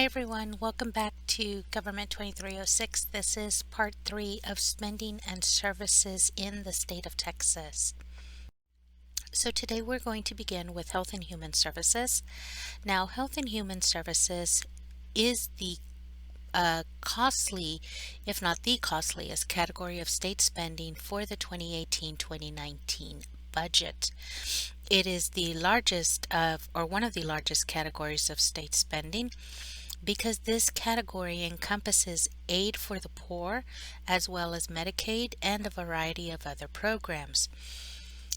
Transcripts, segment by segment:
Hi everyone, welcome back to Government 2306. This is part 3 of spending and services in the state of Texas. So today we're going to begin with Health and Human Services. Now, Health and Human Services is the costly, if not the costliest, category of state spending for the 2018-2019 budget. It is the largest of, or one of the largest categories of state spending, because this category encompasses aid for the poor, as well as Medicaid and a variety of other programs.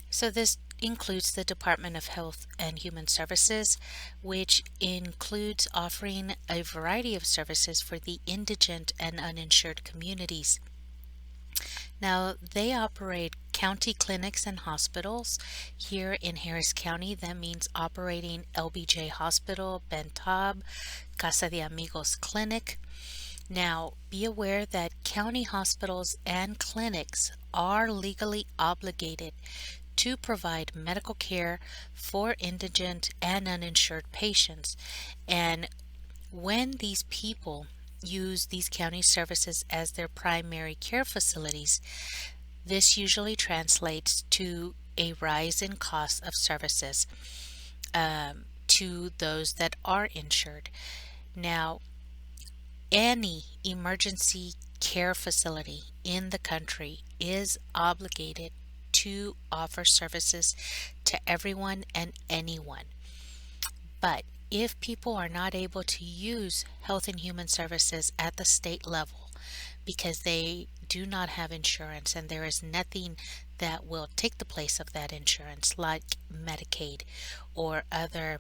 So this includes the Department of Health and Human Services, which includes offering a variety of services for the indigent and uninsured communities. Now, they operate county clinics and hospitals. Here in Harris County, that means operating LBJ Hospital, Ben Taub, Casa de Amigos Clinic. Now, be aware that county hospitals and clinics are legally obligated to provide medical care for indigent and uninsured patients. And when these people use these county services as their primary care facilities, this usually translates to a rise in cost of services to those that are insured. Now, any emergency care facility in the country is obligated to offer services to everyone and anyone. But if people are not able to use Health and Human Services at the state level because they do not have insurance and there is nothing that will take the place of that insurance, like Medicaid or other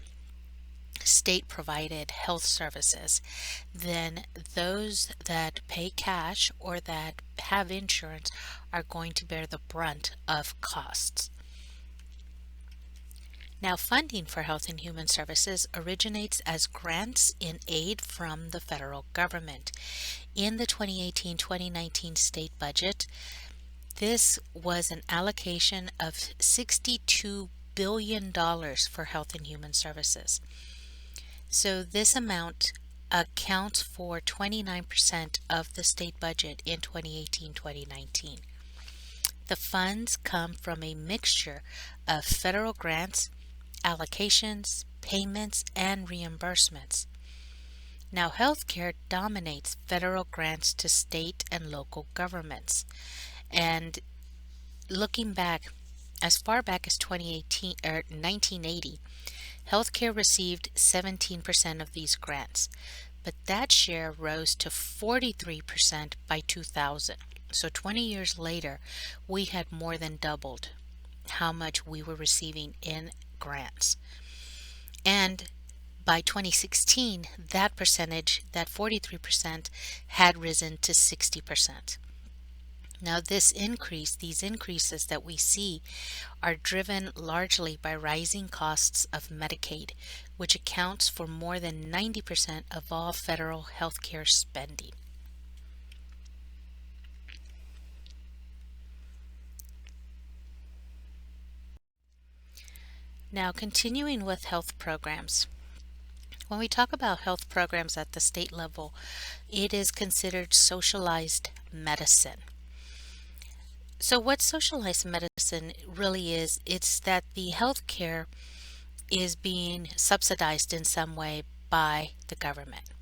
state-provided health services, then those that pay cash or that have insurance are going to bear the brunt of costs. Now, funding for Health and Human Services originates as grants in aid from the federal government. In the 2018-2019 state budget, this was an allocation of $62 billion for Health and Human Services. So this amount accounts for 29% of the state budget in 2018-2019. The funds come from a mixture of federal grants, allocations, payments, and reimbursements. Now, healthcare dominates federal grants to state and local governments. And looking back, as far back as 1980, healthcare received 17% of these grants, but that share rose to 43% by 2000. So 20 years later, we had more than doubled how much we were receiving in grants. And by 2016, that percentage, that 43%, had risen to 60%. Now these increases that we see are driven largely by rising costs of Medicaid, which accounts for more than 90% of all federal health care spending. Now, continuing with health programs. When we talk about health programs at the state level, it is considered socialized medicine. So what socialized medicine really is, it's that the health care is being subsidized in some way by the government.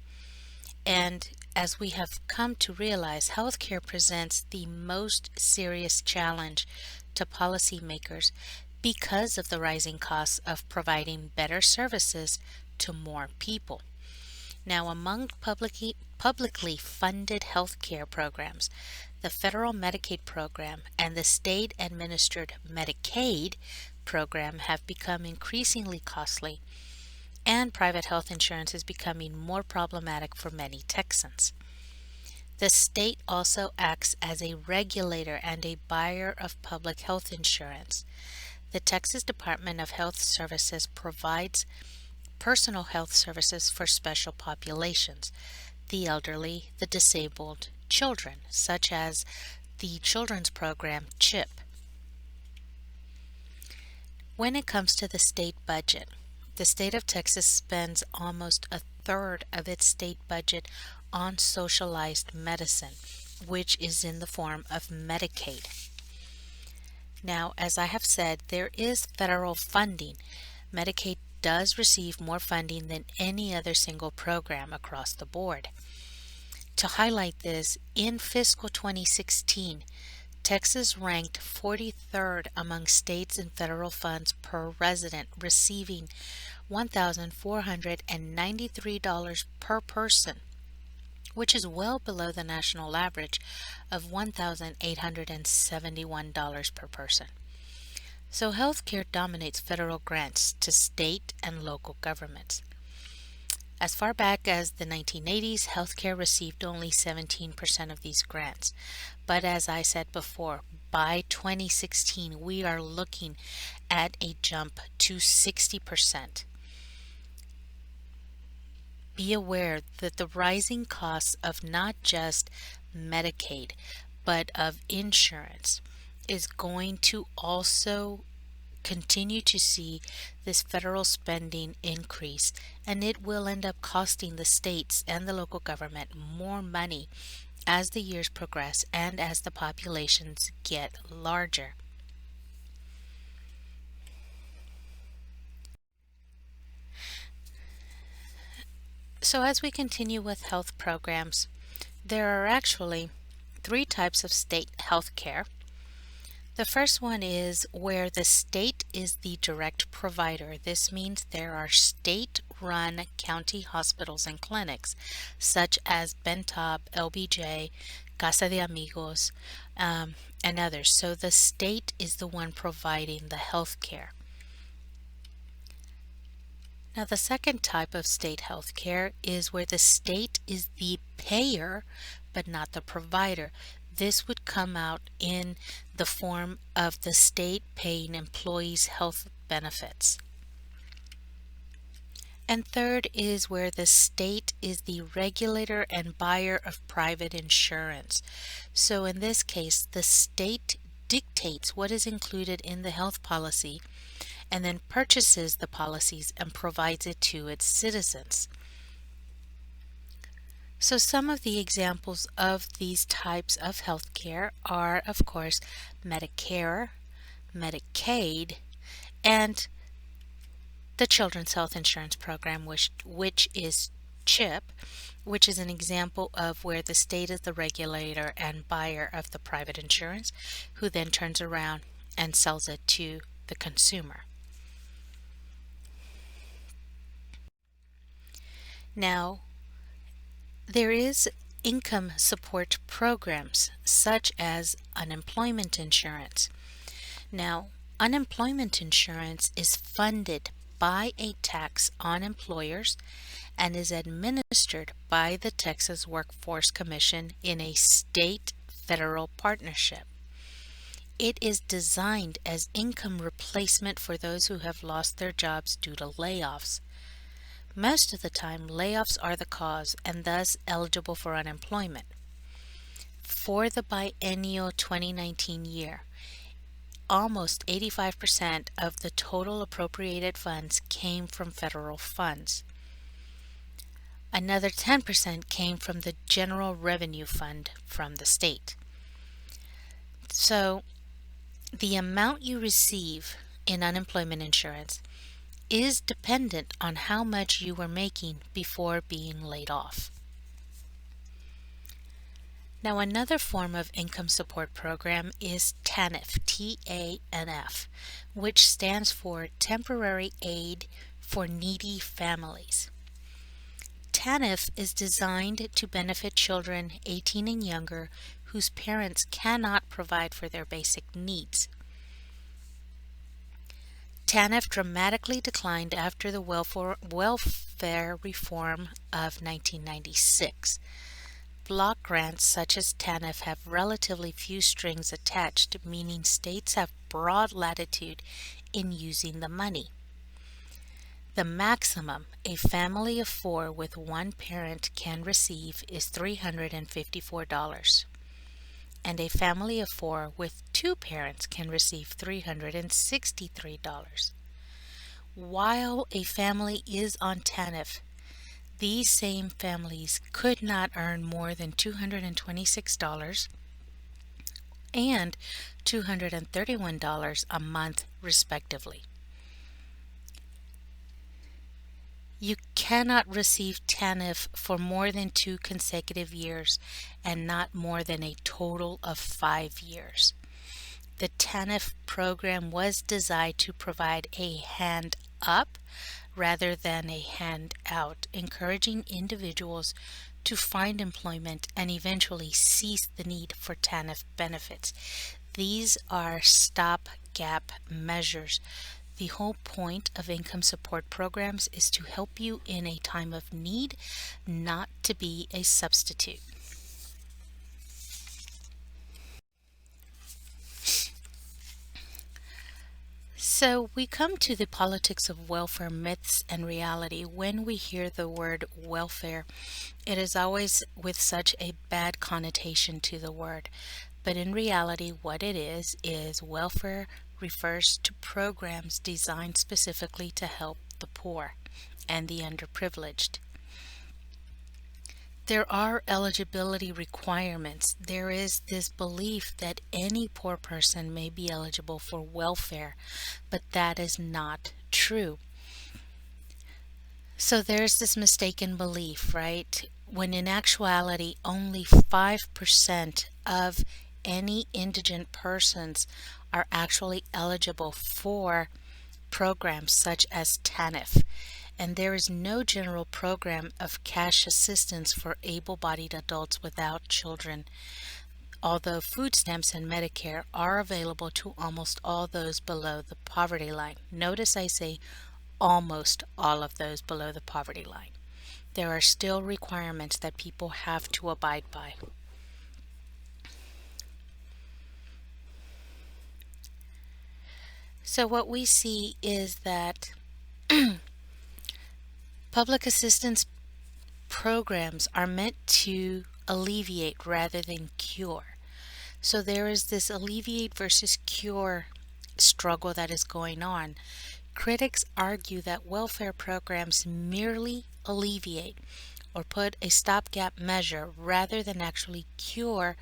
And as we have come to realize, healthcare presents the most serious challenge to policymakers because of the rising costs of providing better services to more people. Now, among publicly funded healthcare programs, the federal Medicaid program and the state-administered Medicaid program have become increasingly costly, and private health insurance is becoming more problematic for many Texans. The state also acts as a regulator and a buyer of public health insurance. The Texas Department of Health Services provides personal health services for special populations, the elderly, the disabled, children, such as the children's program CHIP. When it comes to the state budget, the state of Texas spends almost 1/3 of its state budget on socialized medicine, which is in the form of Medicaid. Now, as I have said, there is federal funding. Medicaid does receive more funding than any other single program across the board. To highlight this, in fiscal 2016, Texas ranked 43rd among states in federal funds per resident, receiving $1,493 per person, which is well below the national average of $1,871 per person. So healthcare dominates federal grants to state and local governments. As far back as the 1980s, healthcare received only 17% of these grants. But as I said before, by 2016, we are looking at a jump to 60%. Be aware that the rising costs of not just Medicaid, but of insurance is going to also continue to see this federal spending increase, and it will end up costing the states and the local government more money as the years progress and as the populations get larger. So as we continue with health programs, there are actually 3 types of state health care. The first one is where the state is the direct provider. This means there are state-run county hospitals and clinics, such as Bentop, LBJ, Casa de Amigos, and others. So the state is the one providing the health care. Now, the second type of state health care is where the state is the payer, but not the provider. This would come out in the form of the state paying employees' health benefits. And third is where the state is the regulator and buyer of private insurance. So in this case, the state dictates what is included in the health policy and then purchases the policies and provides it to its citizens. So some of the examples of these types of health care are, of course, Medicare, Medicaid, and the Children's Health Insurance Program, which is CHIP, which is an example of where the state is the regulator and buyer of the private insurance, who then turns around and sells it to the consumer. Now, there is income support programs such as unemployment insurance. Now, unemployment insurance is funded by a tax on employers and is administered by the Texas Workforce Commission in a state-federal partnership. It is designed as income replacement for those who have lost their jobs due to layoffs. Most of the time, layoffs are the cause and thus eligible for unemployment. For the biennial 2019 year, almost 85% of the total appropriated funds came from federal funds. Another 10% came from the General Revenue Fund from the state. So, the amount you receive in unemployment insurance is dependent on how much you were making before being laid off. Now, another form of income support program is TANF, T-A-N-F, which stands for Temporary Aid for Needy Families. TANF is designed to benefit children 18 and younger whose parents cannot provide for their basic needs. TANF dramatically declined after the welfare reform of 1996. Block grants such as TANF have relatively few strings attached, meaning states have broad latitude in using the money. The maximum a family of 4 with one parent can receive is $354. And a family of 4 with 2 parents can receive $363. While a family is on TANF, these same families could not earn more than $226 and $231 a month, respectively. You cannot receive TANF for more than 2 consecutive years and not more than a total of 5 years. The TANF program was designed to provide a hand up rather than a hand out, encouraging individuals to find employment and eventually cease the need for TANF benefits. These are stopgap measures. The whole point of income support programs is to help you in a time of need, not to be a substitute. So we come to the politics of welfare myths and reality. When we hear the word welfare, it is always with such a bad connotation to the word. But in reality, what it is welfare refers to programs designed specifically to help the poor and the underprivileged. There are eligibility requirements. There is this belief that any poor person may be eligible for welfare, but that is not true. So there's this mistaken belief, right? When in actuality, only 5% of any indigent persons are actually eligible for programs such as TANF, and there is no general program of cash assistance for able-bodied adults without children, although food stamps and Medicare are available to almost all those below the poverty line. Notice I say almost all of those below the poverty line. There are still requirements that people have to abide by. So what we see is that public assistance programs are meant to alleviate rather than cure. So there is this alleviate versus cure struggle that is going on. Critics argue that welfare programs merely alleviate or put a stopgap measure rather than actually cure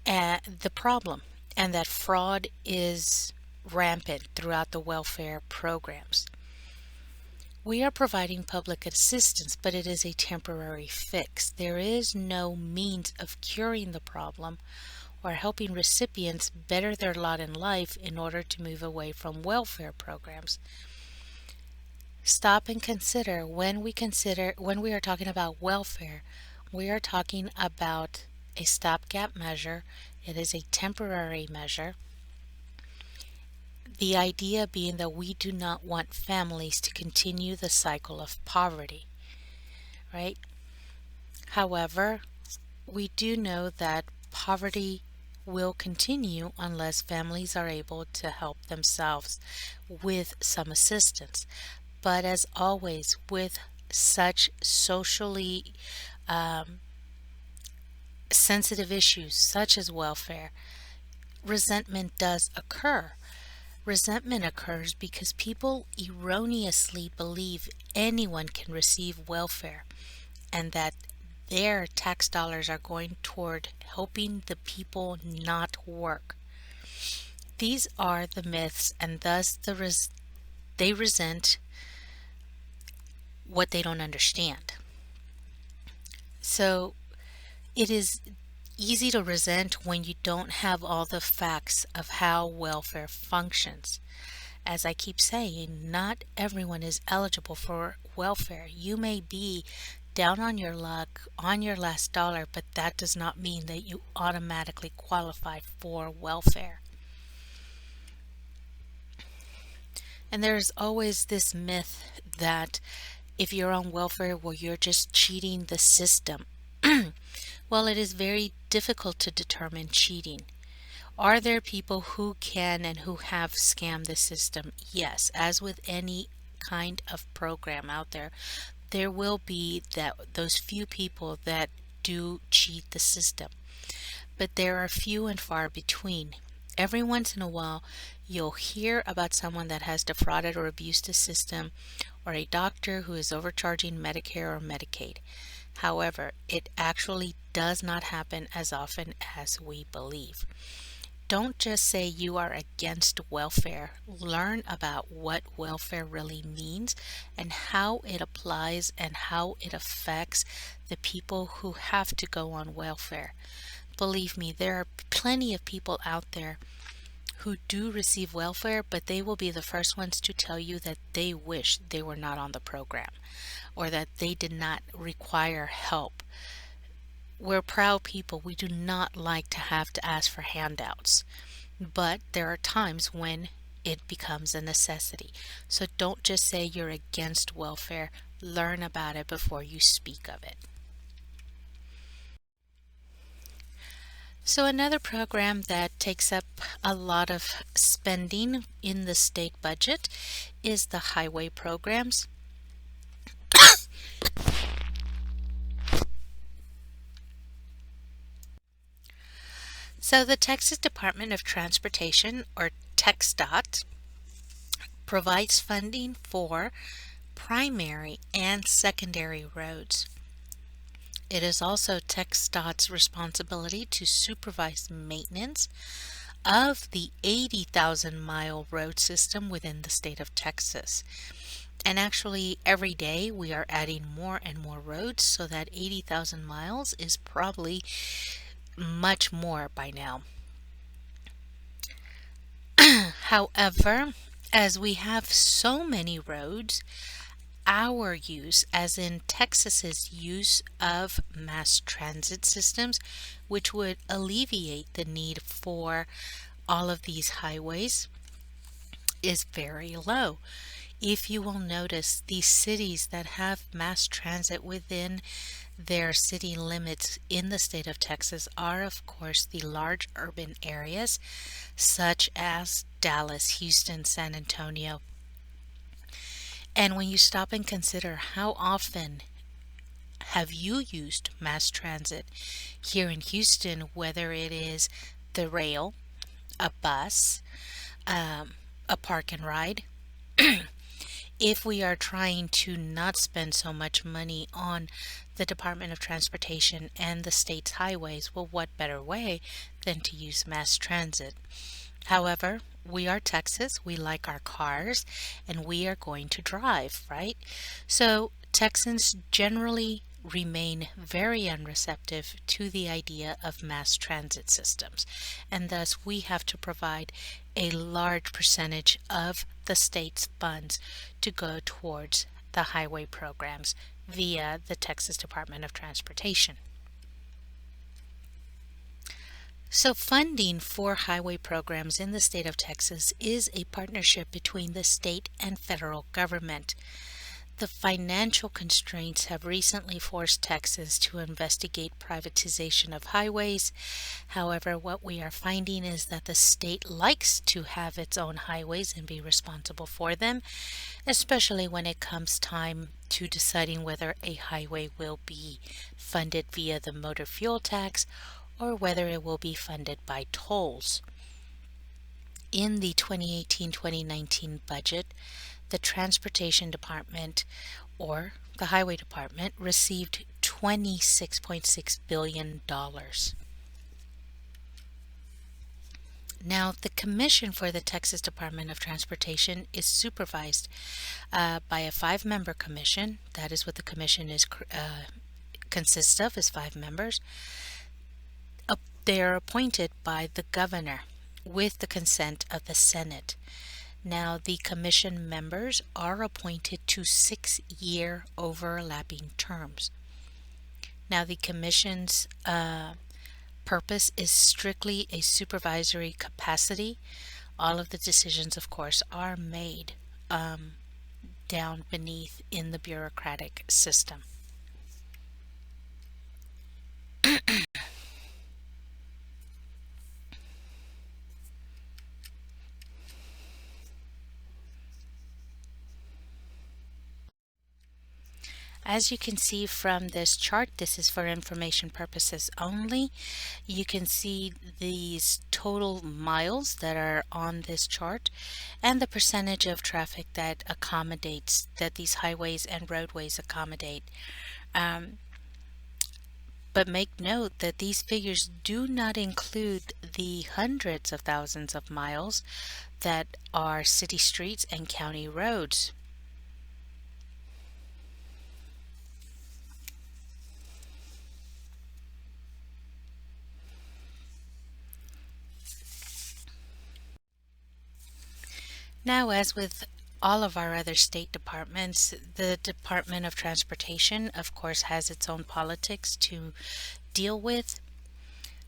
the problem, and that fraud is rampant throughout the welfare programs. We are providing public assistance, but it is a temporary fix. There is no means of curing the problem or helping recipients better their lot in life in order to move away from welfare programs. Stop and consider when we are talking about welfare, we are talking about a stopgap measure. It is a temporary measure. The idea being that we do not want families to continue the cycle of poverty, right? However, we do know that poverty will continue unless families are able to help themselves with some assistance. But as always, with such socially sensitive issues such as welfare, resentment does occur. Resentment occurs because people erroneously believe anyone can receive welfare and that their tax dollars are going toward helping the people not work. These are the myths, and thus they resent what they don't understand. So it is easy to resent when you don't have all the facts of how welfare functions. As I keep saying, not everyone is eligible for welfare. You may be down on your luck, on your last dollar, but that does not mean that you automatically qualify for welfare. And there's always this myth that if you're on welfare, well, you're just cheating the system. Well, it is very difficult to determine cheating. Are there people who can and who have scammed the system? Yes, as with any kind of program out there, there will be those few people that do cheat the system. But there are few and far between. Every once in a while, you'll hear about someone that has defrauded or abused the system, or a doctor who is overcharging Medicare or Medicaid. However, it actually does not happen as often as we believe. Don't just say you are against welfare. Learn about what welfare really means and how it applies and how it affects the people who have to go on welfare. Believe me, there are plenty of people out there who do receive welfare, but they will be the first ones to tell you that they wish they were not on the program or that they did not require help. We're proud people. We do not like to have to ask for handouts, but there are times when it becomes a necessity. So don't just say you're against welfare. Learn about it before you speak of it. So another program that takes up a lot of spending in the state budget is the highway programs. So the Texas Department of Transportation, or TxDOT, provides funding for primary and secondary roads. It is also TxDOT's responsibility to supervise maintenance of the 80,000-mile road system within the state of Texas. And actually, every day we are adding more and more roads, so that 80,000 miles is probably much more by now. However, as we have so many roads, our use, as in Texas's use of mass transit systems, which would alleviate the need for all of these highways, is very low. If you will notice, these cities that have mass transit within their city limits in the state of Texas are, of course, the large urban areas such as Dallas, Houston, San Antonio. And when you stop and consider how often have you used mass transit here in Houston, whether it is the rail, a bus, a park and ride, if we are trying to not spend so much money on the Department of Transportation and the state's highways, well, what better way than to use mass transit? However, we are Texas, we like our cars, and we are going to drive, right? So Texans generally remain very unreceptive to the idea of mass transit systems, and thus we have to provide a large percentage of the state's funds to go towards the highway programs via the Texas Department of Transportation. So funding for highway programs in the state of Texas is a partnership between the state and federal government. The financial constraints have recently forced Texas to investigate privatization of highways. However, what we are finding is that the state likes to have its own highways and be responsible for them, especially when it comes time to deciding whether a highway will be funded via the motor fuel tax or whether it will be funded by tolls. In the 2018-2019 budget, the Transportation Department, or the Highway Department, received $26.6 billion. Now, the commission for the Texas Department of Transportation is supervised by a 5-member commission. That is what the commission is consists of, is 5 members. They are appointed by the governor with the consent of the Senate. Now, the commission members are appointed to 6-year overlapping terms. Now, the commission's purpose is strictly a supervisory capacity. All of the decisions, of course, are made down beneath in the bureaucratic system. As you can see from this chart, this is for information purposes only. You can see these total miles that are on this chart and the percentage of traffic that these highways and roadways accommodate. Um, but make note that these figures do not include the hundreds of thousands of miles that are city streets and county roads. Now, as with all of our other state departments, the Department of Transportation, of course, has its own politics to deal with,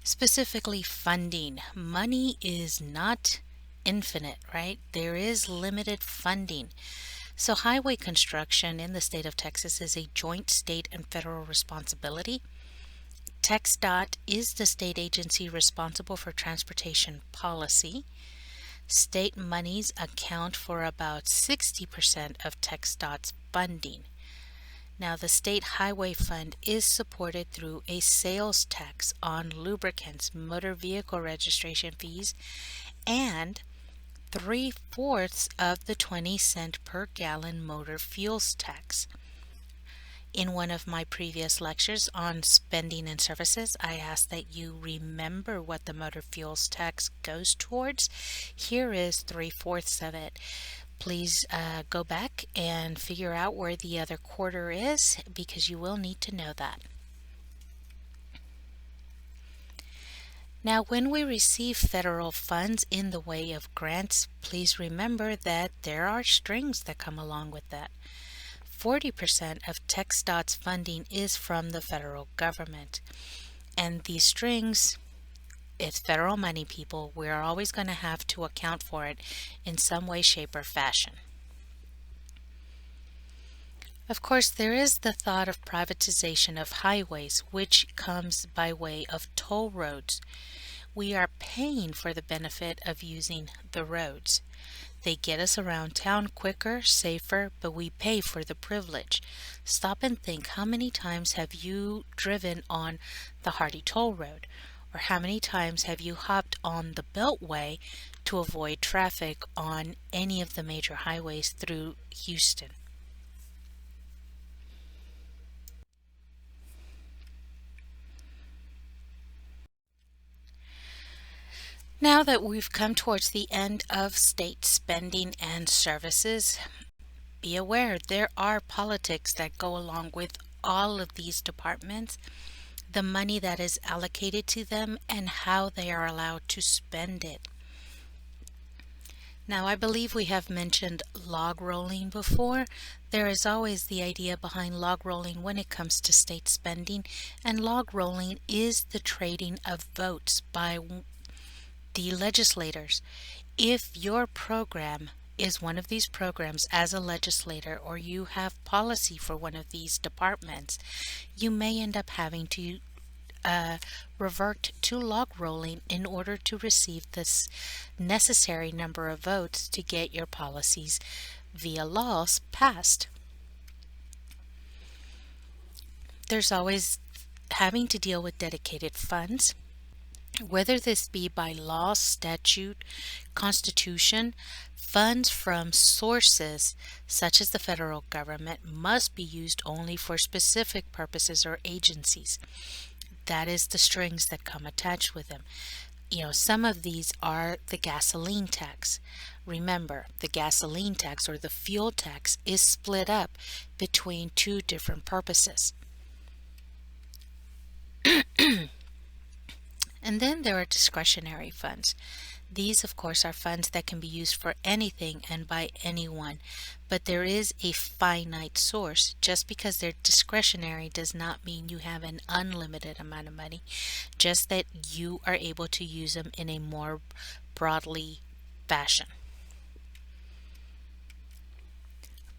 specifically funding. Money is not infinite, right? There is limited funding. So highway construction in the state of Texas is a joint state and federal responsibility. TxDOT is the state agency responsible for transportation policy. State monies account for about 60% of TxDOT's funding. Now, the State Highway Fund is supported through a sales tax on lubricants, motor vehicle registration fees, and 3/4 of the 20-cent per gallon motor fuels tax. In one of my previous lectures on spending and services, I asked that you remember what the motor fuels tax goes towards. Here is 3/4 of it. Please go back and figure out where the other quarter is, because you will need to know that. Now, when we receive federal funds in the way of grants, please remember that there are strings that come along with that. 40% of TxDOT's funding is from the federal government. And these strings, it's federal money, people. We're always going to have to account for it in some way, shape, or fashion. Of course, there is the thought of privatization of highways, which comes by way of toll roads. We are paying for the benefit of using the roads. They get us around town quicker, safer, but we pay for the privilege. Stop and think, how many times have you driven on the Hardy Toll Road? Or how many times have you hopped on the Beltway to avoid traffic on any of the major highways through Houston? Now that we've come towards the end of state spending and services, be aware there are politics that go along with all of these departments, the money that is allocated to them, and how they are allowed to spend it. Now, I believe we have mentioned log rolling before. There is always the idea behind log rolling when it comes to state spending, and log rolling is the trading of votes by the legislators. If your program is one of these programs as a legislator, or you have policy for one of these departments, you may end up having to revert to log rolling in order to receive this necessary number of votes to get your policies via laws passed. There's always having to deal with dedicated funds, whether this be by law, statute, constitution. Funds from sources such as the federal government must be used only for specific purposes or agencies. That is the strings that come attached with them. Some of these are the gasoline tax. Remember, the gasoline tax or the fuel tax is split up between two different purposes. And then there are discretionary funds. These, of course, are funds that can be used for anything and by anyone, but there is a finite source. Just because they're discretionary does not mean you have an unlimited amount of money, just that you are able to use them in a more broadly fashion.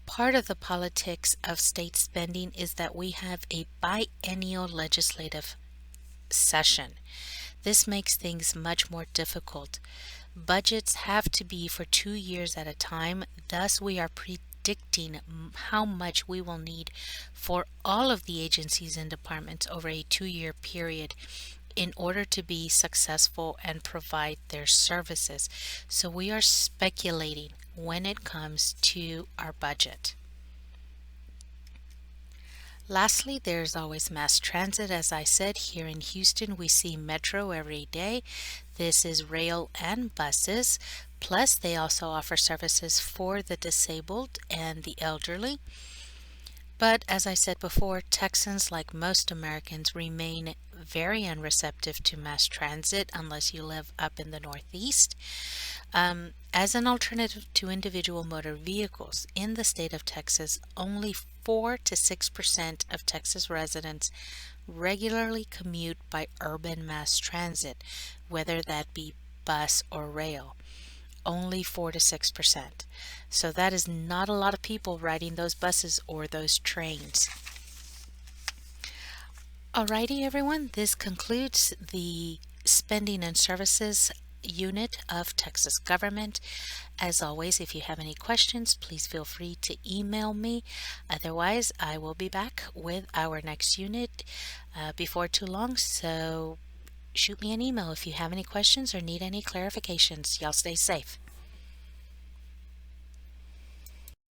Part of the politics of state spending is that we have a biennial legislative session. This makes things much more difficult. Budgets have to be for 2 years at a time, thus we are predicting how much we will need for all of the agencies and departments over a 2-year period in order to be successful and provide their services. So we are speculating when it comes to our budget. Lastly, there's always mass transit. As I said, here in Houston, we see Metro every day. This is rail and buses. Plus, they also offer services for the disabled and the elderly. But as I said before, Texans, like most Americans, remain very unreceptive to mass transit unless you live up in the Northeast. As an alternative to individual motor vehicles in the state of Texas, only 4 to 6% of Texas residents regularly commute by urban mass transit, whether that be bus or rail. Only 4 to 6%. So that is not a lot of people riding those buses or those trains. Alrighty, everyone, this concludes the spending and services unit of Texas government. As always, if you have any questions, please feel free to email me. Otherwise, I will be back with our next unit before too long, so shoot me an email if you have any questions or need any clarifications. Y'all stay safe.